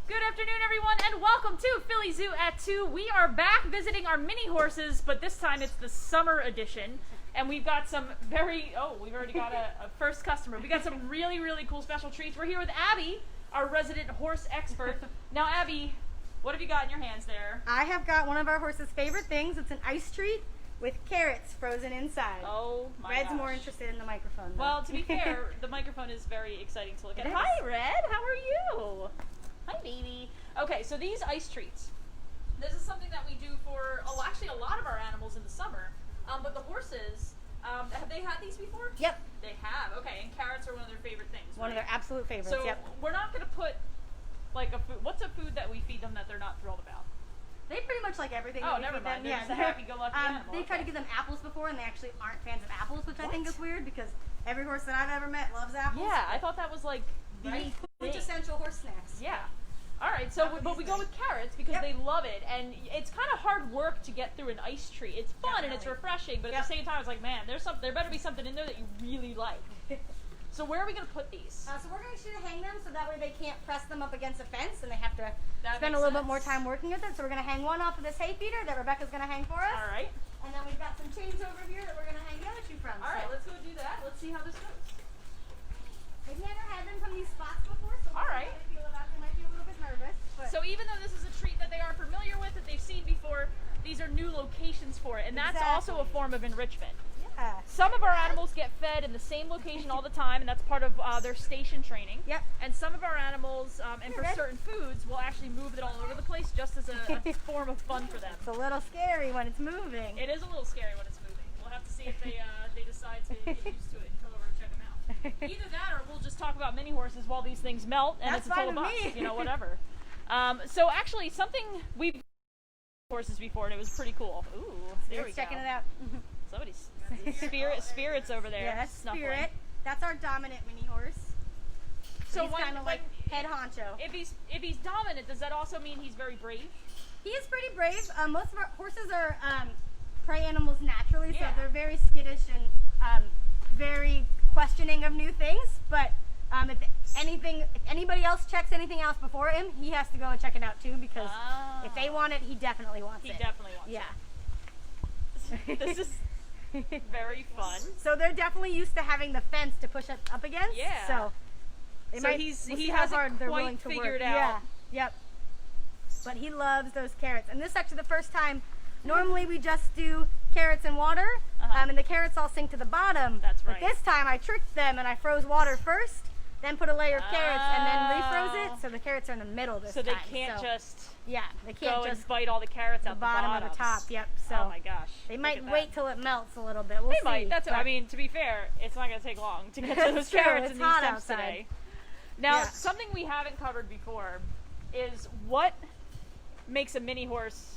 Good afternoon, everyone, and welcome to Philly Zoo at 2. We are back visiting our mini horses, but this time it's the summer edition. And we've got some we've already got a first customer. We got some really, really cool special treats. We're here with Abby, our resident horse expert. Now, Abby, what have you got in your hands there? I have got one of our horse's favorite things. It's an ice treat with carrots frozen inside. Oh, my Red's gosh. more interested in the microphone, though. Well, to be fair, the microphone is very exciting to look at. It is. Hi, Red. How are you? Hi, baby. Okay, so these ice treats. This is something that we do for, actually a lot of our animals in the summer. But the horses, have they had these before? Yep. They have. Okay, and carrots are one of their favorite things, One of right? their absolute favorites, So yep. we're not going to put, like, a food. What's a food that we feed them that they're not thrilled about? They pretty much like everything. Oh, that we never feed mind. them. They're just a happy-go-lucky animal. They tried to Okay. give them apples before, and they actually aren't fans of apples, which I think What? is weird because every horse that I've ever met loves apples. Yeah, I thought that was, like, the Right? thing. Quintessential horse snacks. Yeah. All right, so but we go with carrots because Yep. they love it, and it's kind of hard work to get through an ice treat. It's fun and it's Definitely. refreshing, but at Yep. the same time, it's like, man, there better be something in there that you really like. So where are we gonna put these? So we're going to hang them so that way they can't press them up against a fence and they have to That spend a makes little bit sense. more time working with it. So we're going to hang one off of this hay feeder that Rebecca's going to hang for us. All right. And then we've got some chains over here that we're going to hang the other two from. All right, let's go do that. Let's see how this goes. They've never had them from these spots before, so All right. how they feel about it. They might be a little bit nervous. But So even though this is a treat that they are familiar with, that they've seen before, these are new locations for it, and that's also a Exactly. form of enrichment. yeah. Some of our animals get fed in the same location all the time, and that's part of their station training. Yep. And some of our animals, and for Red. certain foods, will actually move it all over the place just as a form of fun for them. It's a little scary when it's moving. It is a little scary when it's moving. We'll have to see if they decide to get used to it and come over and check them out. Either that, or we'll just talk about mini horses while these things melt, and That's it's a total fine bust. with me. You know, whatever. So actually, something we've horses before, and it was pretty cool. Ooh, there we go. Checking it out. Somebody's spirits over there. Yeah, that's snuffling. Spirit. That's our dominant mini horse. So He's when, kind of like head honcho. if he's dominant, does that also mean he's very brave? He is pretty brave. Most of our horses are prey animals naturally, Yeah. so they're very skittish and very questioning of new things. But if anybody else checks anything else before him, he has to go and check it out too, because if they want it, he definitely wants He it. definitely wants Yeah. it. This is very fun. So they're definitely used to having the fence to push up against. Yeah. So, So we'll he see how hasn't hard they're quite willing to work. figured Yeah. out. Yep. But he loves those carrots, and this is actually the first time. Normally we just do carrots and water, and the carrots all sink to the bottom. That's right. But this time I tricked them and I froze water first, then put a layer of carrots, and then refroze Oh. it. So the carrots are in the middle this So time. they can't just yeah, they can't go just and bite all the carrots the out bottom the of the top. Yep. So oh my gosh. they Look might at that. wait till it melts a little bit. We'll They see. might. That's. I but- mean, to be fair, it's not going to take long to get to those It's true, carrots it's in these hot temps outside. today. Now, Yeah. something we haven't covered before is what makes a mini horse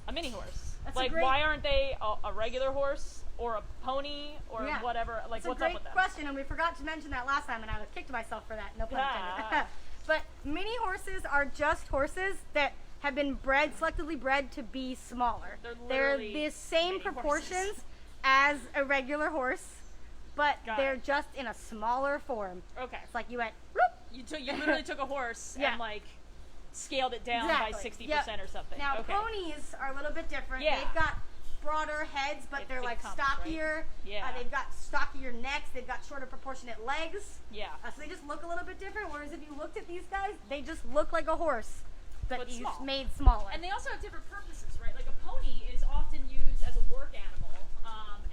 a mini horse. That's like, a great- why aren't they a regular horse or a pony or Yeah. whatever? Like, It's what's a up great with them? question, and we forgot to mention that last time, and I was kicked myself for that. No pun intended. Ah. But mini horses are just horses that have been selectively bred to be smaller. They're They're literally the same mini proportions horses. as a regular horse, but Got they're it. just in a smaller form. Okay. It's like you went, whoop. You literally took a horse Yeah. and like scaled it down by Exactly. 60% or something. Now okay. ponies are a little bit different. Yeah. They've got broader heads, but Big- they're big like humps, right? stockier. Yeah. They've got stockier necks. They've got shorter proportionate legs. Yeah. So they just look a little bit different. Whereas if you looked at these guys, they just look like a horse, but But you small. made smaller. And they also have different purposes, right? Like a pony is often used as a work animal,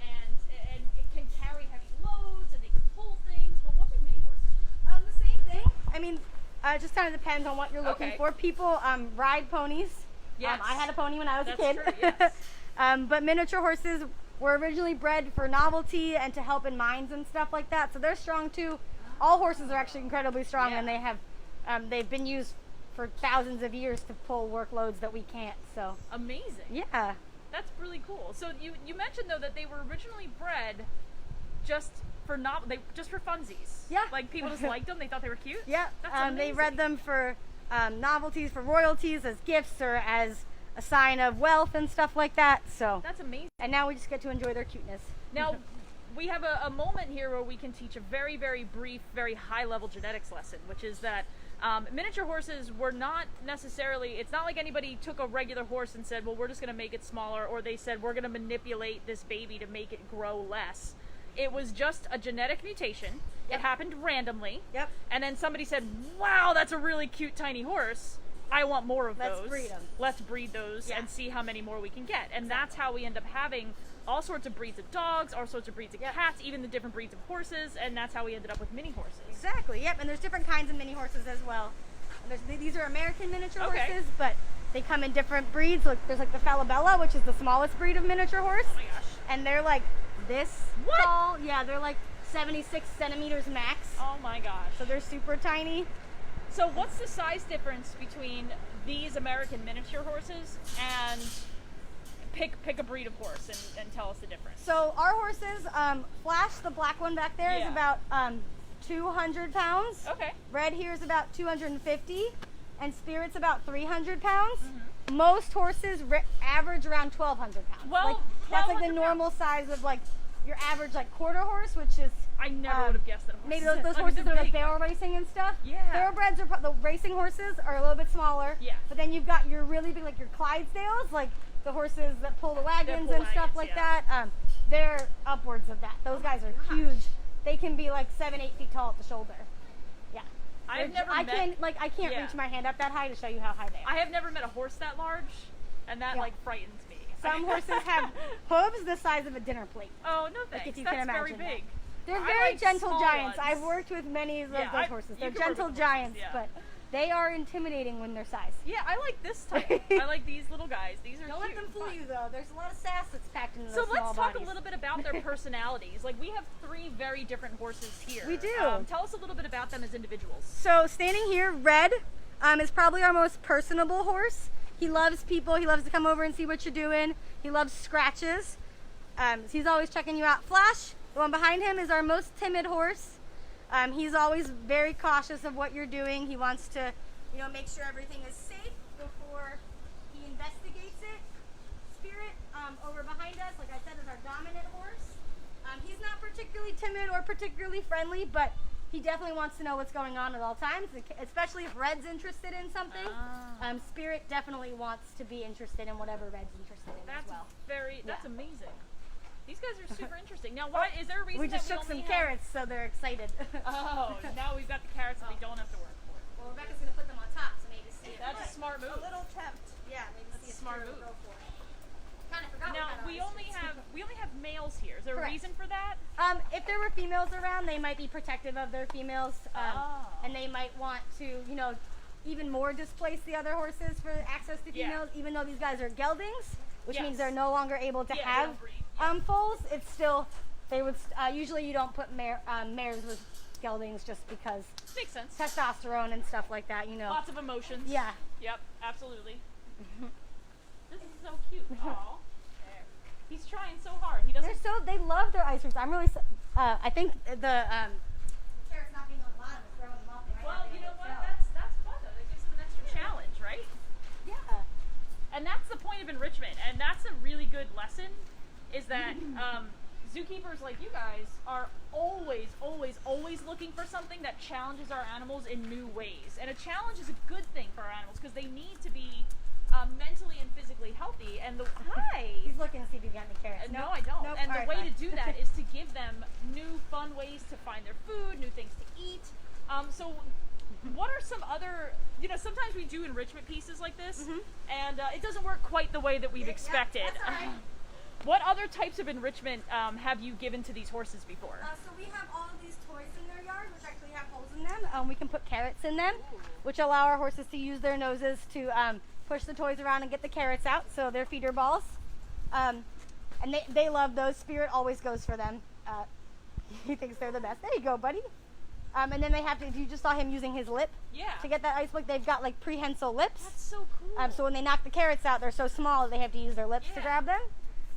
and it can carry heavy loads, and they can pull things. But what do mini horses do? The same thing. I mean, it just kind of depends on what you're looking Okay. for. People ride ponies. Yes. I had a pony when I was That's a kid. true, yes. But miniature horses were originally bred for novelty and to help in mines and stuff like that. So they're strong too. All horses are actually incredibly strong, Yeah. and they have they've been used for thousands of years to pull workloads that we can't. So Amazing. yeah. That's really cool. So you mentioned though that they were originally bred just for just for funsies. Yeah. Like people just liked them. They thought they were cute. Yeah, That's they amazing. read them for novelties, for royalties, as gifts, or as a sign of wealth and stuff like that. So, That's amazing. and now we just get to enjoy their cuteness. Now, we have a moment here where we can teach a very, very brief, very high-level genetics lesson, which is that miniature horses were not necessarily, it's not like anybody took a regular horse and said, well, we're just going to make it smaller, or they said, we're going to manipulate this baby to make it grow less. It was just a genetic mutation. It happened randomly. Yep. And then somebody said, wow, that's a really cute tiny horse. I want more of those. Let's breed them. Let's breed those and see how many more we can get. And that's how we end up having all sorts of breeds of dogs, all sorts of breeds of cats, even the different breeds of horses, and that's how we ended up with mini horses. Exactly, yep, and there's different kinds of mini horses as well. These are American miniature horses, but they come in different breeds. Look, there's like the Falabella, which is the smallest breed of miniature horse. Oh my gosh. And they're like this tall. Yeah, they're like 76 centimeters max. Oh my gosh. So they're super tiny. So what's the size difference between these American miniature horses and pick a breed of horse and tell us the difference? So our horses, Flash, the black one back there, is about 200 pounds. Okay. Red here is about 250, and Spirit's about 300 pounds. Most horses average around 1,200 pounds. Well, like, that's like the normal size of like your average like quarter horse, which is I never would have guessed that. maybe those horses are like barrel racing and stuff. Yeah. Thoroughbreds are the racing horses are a little bit smaller. Yeah. But then you've got your really big like your Clydesdales, like the horses that pull the wagons and stuff like that. They're upwards of that. Those guys are huge. They can be like 7-8 feet tall at the shoulder. Yeah. I can't reach my hand up that high to show you how high they are. I have never met a horse that large, and that like frightens me. Some horses have hooves the size of a dinner plate. Oh no thanks. If you That's can very imagine big. They're very like gentle giants. ones. I've worked with many of those horses. They're you can work gentle with giants, horses, but they are intimidating when they're size. Yeah, I like this type. I like these little guys. These are Don't cute. let them fool you though. There's a lot of sass that's packed into those So small let's talk bodies. a little bit about their personalities. Like we have 3 very different horses here. We do. Tell us a little bit about them as individuals. So standing here, Red is probably our most personable horse. He loves people. He loves to come over and see what you're doing. He loves scratches. He's always checking you out. Flash, the one behind him, is our most timid horse. He's always very cautious of what you're doing. He wants to, make sure everything is safe before he investigates it. Spirit, over behind us, like I said, is our dominant horse. He's not particularly timid or particularly friendly, but he definitely wants to know what's going on at all times, especially if Red's interested in something. Spirit definitely wants to be interested in whatever Red's interested in as well. That's amazing. These guys are super interesting. Now, why is there a reason we just that shook some have... carrots, so they're excited. Oh, now we've got the carrots that we don't have to work for. Well, Rebecca's going to put them on top, so maybe see. That's a smart move. A little tempt. Yeah, maybe That's see a smart move. Go for it. Kind of forgot. Now we only have males here. Is there Correct. a reason for that? If there were females around, they might be protective of their females, and they might want to, even more displace the other horses for access to females. Even though these guys are geldings, which means they're no longer able to have foals. It's still they would usually you don't put mares with geldings just because makes sense. Testosterone and stuff like that. Lots of emotions. Yeah. Yep. Absolutely. This is so cute. Aw. He's trying so hard. He doesn't. They love their ice creams. I'm really. I think the carrots not being on the bottom is throwing them off. Well, you know what? That's fun though. That gives them an extra challenge, right? Yeah. And that's the point of enrichment, and that's a really good lesson. Is that zookeepers like you guys are always, always, always looking for something that challenges our animals in new ways. And a challenge is a good thing for our animals because they need to be mentally and physically healthy. And He's looking to see if you got any carrots. No, I don't. Nope. And All the right, way bye. to do that is to give them new, fun ways to find their food, new things to eat. So what are some other, sometimes we do enrichment pieces like this, and it doesn't work quite the way that we've expected. That's all right. What other types of enrichment have you given to these horses before? So we have all of these toys in their yard, which actually have holes in them. We can put carrots in them, which allow our horses to use their noses to push the toys around and get the carrots out, so they're feeder balls. And they love those. Spirit always goes for them. He thinks they're the best. There you go, buddy. And then they have to, you just saw him using his lip to get that ice block. They've got like prehensile lips. That's so cool. So when they knock the carrots out, they're so small that they have to use their lips to grab them.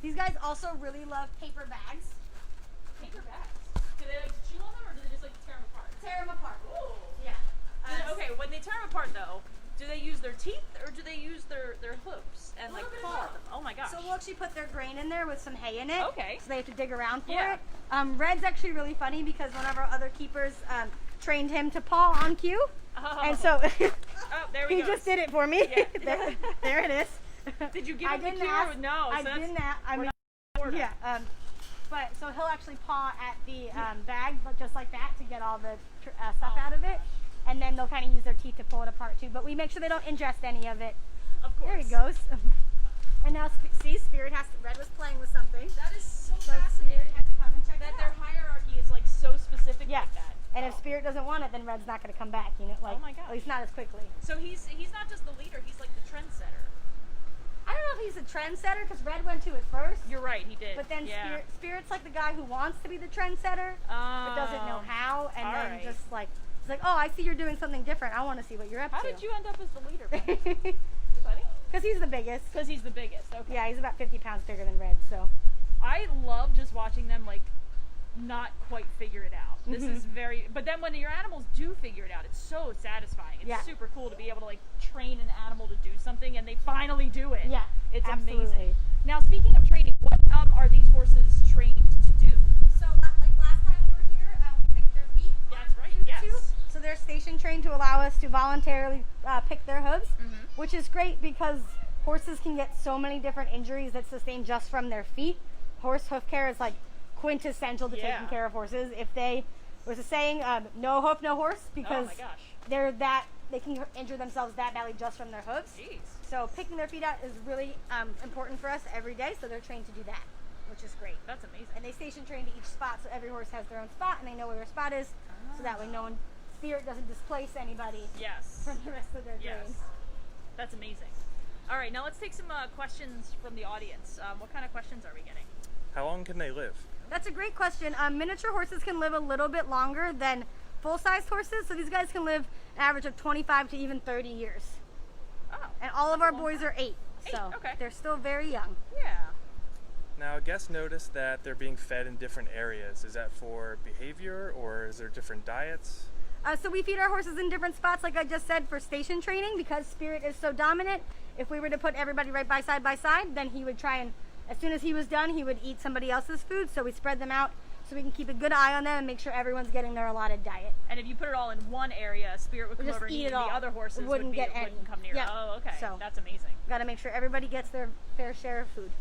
These guys also really love paper bags. Paper bags? Do they like chew on them or do they just like tear them apart? Tear them apart. Ooh. Yeah. Okay, when they tear them apart though, Do they use their teeth or do they use their hooves and like paw them? Oh my gosh. So we'll actually put their grain in there with some hay in it. Okay. So they have to dig around for Yeah. it. Red's actually really funny because one of our other keepers trained him to paw on cue. Oh. And so Oh, there we he go. just did it for me. Yeah. there it is. Did you give I him the didn't cue? ask. No. I so that's, didn't ask. I we're mean, not ordered. yeah. But so he'll actually paw at the bag, but just like that to get all the stuff out of it. And then they'll kind of use their teeth to pull it apart too. But we make sure they don't ingest any of it. Of course. There he goes. And now, see, Spirit Red was playing with something. That is so Spirit fascinating. had to come and check That it their out. hierarchy is like so specific Yeah. like that. And if Spirit doesn't want it, then Red's not going to come back. You know, like Oh my gosh. at least not as quickly. So he's not just the leader, he's like the trendsetter. I don't know if he's a trendsetter because Red went to it first. You're right, he did. But then yeah. Spirit's like the guy who wants to be the trendsetter, but doesn't know how, and then alright. just like it's like, oh, I see you're doing something different. I want to see what you're up How to. did you end up as the leader, buddy? Because he's the biggest. Because he's the biggest. Okay. Yeah, he's about 50 pounds bigger than Red. So I love just watching them like not quite figure it out. This Mhm. is very. But then when your animals do figure it out, it's so satisfying. It's Yeah. super cool to be able to like train an animal to do something and they finally do it. yeah, It's absolutely. amazing. Now speaking of training, what are these horses trained to do? So like last time we were here, we picked their feet. That's right. Too. Yes. So they're station trained to allow us to voluntarily pick their hooves, Mhm. which is great because horses can get so many different injuries that sustain just from their feet. Horse hoof care is like quintessential to Yeah. taking care of horses. If they was a saying, no hoof, no horse, Oh because my gosh. they can injure themselves that badly just from their hooves. Jeez. So picking their feet out is really important for us every day. So they're trained to do that, which is great. That's amazing. And they station train to each spot, so every horse has their own spot, and they know where their spot is, so that way no one Spirit doesn't displace anybody Yes. from the rest of their Yes. grain. That's amazing. All right, now let's take some questions from the audience. What kind of questions are we getting? How long can they live? That's a great question. Miniature horses can live a little bit longer than full-sized horses, so these guys can live an average of 25 to even 30 years. Oh. And all of That's a our long boys time. are 8, so okay. they're still very young. Yeah. Now, guests noticed that they're being fed in different areas. Is that for behavior or is there different diets? So we feed our horses in different spots, like I just said, for station training, because Spirit is so dominant. If we were to put everybody right by side, then he would try and, as soon as he was done, he would eat somebody else's food. So we spread them out so we can keep a good eye on them and make sure everyone's getting their allotted diet. And if you put it all in one area, Spirit would come Just over and eat eat, it and all. the other horses Wouldn't get any. wouldn't come near. Yeah. Oh, okay. So- That's amazing. Got to make sure everybody gets their fair share of food.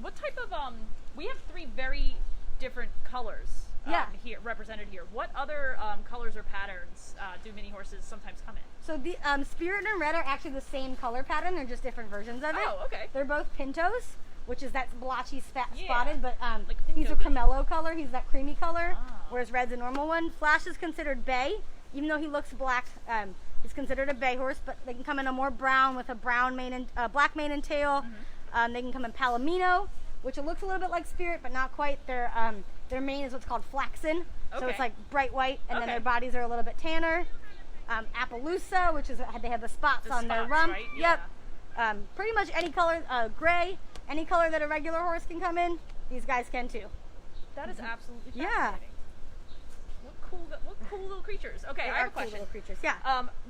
What type of we have 3 very different colors Yeah. here represented here. What other colors or patterns do mini horses sometimes come in? So the Spirit and Red are actually the same color pattern. They're just different versions of it. Oh, okay. They're both pintos, which is that blotchy Yeah. spotted, but Like he's a pinto beef. cremello color. He's that creamy color, Oh. whereas Red's a normal one. Flash is considered bay, even though he looks black. He's considered a bay horse, but they can come in a more brown with a brown mane and black mane and tail. Mm-hmm. They can come in palomino, which it looks a little bit like Spirit, but not quite. Their mane is what's called flaxen, so Okay. it's like bright white, and then Okay. their bodies are a little bit tanner. Appaloosa, which is they have the spots The on their spots, rump. right? Yep. Pretty much any color, gray, any color that a regular horse can come in, these guys can too. That is absolutely Yeah. fascinating. What cool little creatures. Okay, They I are have a cool question. little creatures. Yeah.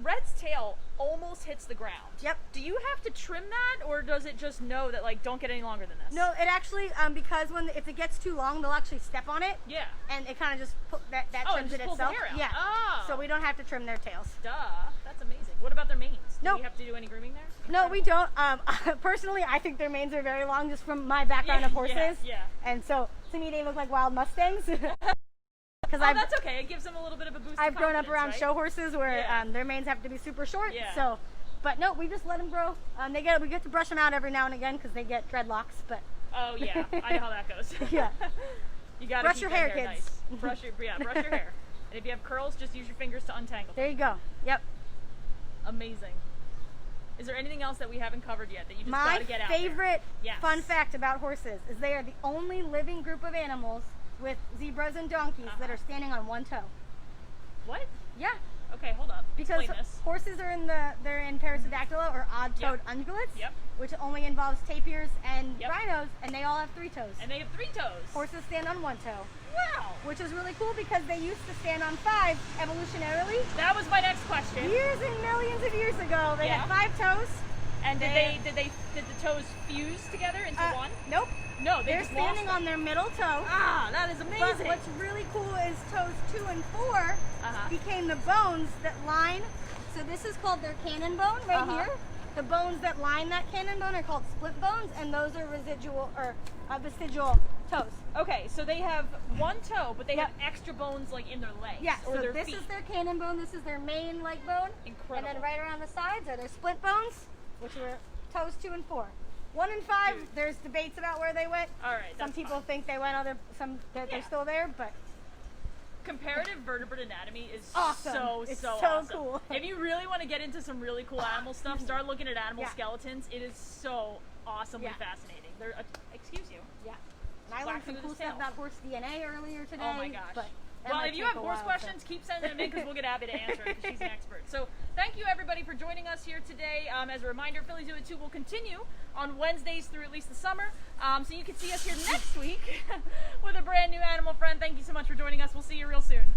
Red's tail almost hits the ground. Yep. Do you have to trim that, or does it just know that like don't get any longer than this? No, it actually because if it gets too long, they'll actually step on it, Yeah. and it kind of just that Oh, it trims just it pulls the itself. hair out. Yeah. Oh. So we don't have to trim their tails. Duh. That's amazing. What about their manes? Do Nope. you have to do any grooming there? No, we don't. Personally, I think their manes are very long, just from my background Yeah, of horses. yeah, yeah. And so to me, they look like wild mustangs. Because Oh, that's okay. It gives them a little bit of a boost. I've of grown up confidence, around right? show horses where Yeah. their manes have to be super short. Yeah. So, but no, we just let them grow. We get to brush them out every now and again because they get dreadlocks. But Oh yeah, I know how that goes. Yeah. You gotta Brush keep your that hair, hair kids. nice. Brush your hair. And if you have curls, just use your fingers to untangle them. there you go. Yep. Amazing. Is there anything else that we haven't covered yet that you just My gotta get out there? favorite Yes. fun fact about horses is they are the only living group of animals with zebras and donkeys that Uh-huh. are standing on one toe. What? Yeah. Okay, hold up. Because Explain this. horses are they're in Parasadactyla or odd-toed ungulates, Yep. which only involves tapirs and Yep. rhinos, and they all have 3 toes. And they have 3 toes. Horses stand on 1 toe, Wow. which is really cool because they used to stand on 5 evolutionarily. That was my next question. Years and millions of years ago, they Yeah. had 5 toes. And did the toes fuse together into one? Nope. No, they They're just lost standing them. on their middle toe. Ah, that is But amazing. what's really cool is toes 2 and 4 became the bones that line. So this is called their cannon bone right here. The bones that line that cannon bone are called split bones, and those are residual or vestigial toes. Okay, so they have 1 toe, but they Yep. have extra bones like in their legs Yeah. or So their this feet. is their cannon bone. This is their main leg bone. Incredible. And then right around the sides are their split bones, which were toes 2 and 4. 1 and 5. Dude. There's debates about where they went. All right. Some that's people fine. think they went other. Some that Yeah. they're still there, but Comparative vertebrate anatomy is Awesome. so It's so so awesome. cool. If you really want to get into some really cool animal stuff, start looking at animal Yeah. skeletons. It is so awesomely Yeah. fascinating. They're excuse you. yeah. And I Whack learned some into cool the stuff tail. about horse DNA earlier today. Oh my gosh. But that Well, might if you take have a horse while, questions, keep sending them in because we'll get Abby to answer it because she's an expert. So thank you everybody for joining us here today. As a reminder, Philly Zoo at 2 will continue on Wednesdays through at least the summer. So you can see us here next week with a brand new animal friend. Thank you so much for joining us. We'll see you real soon.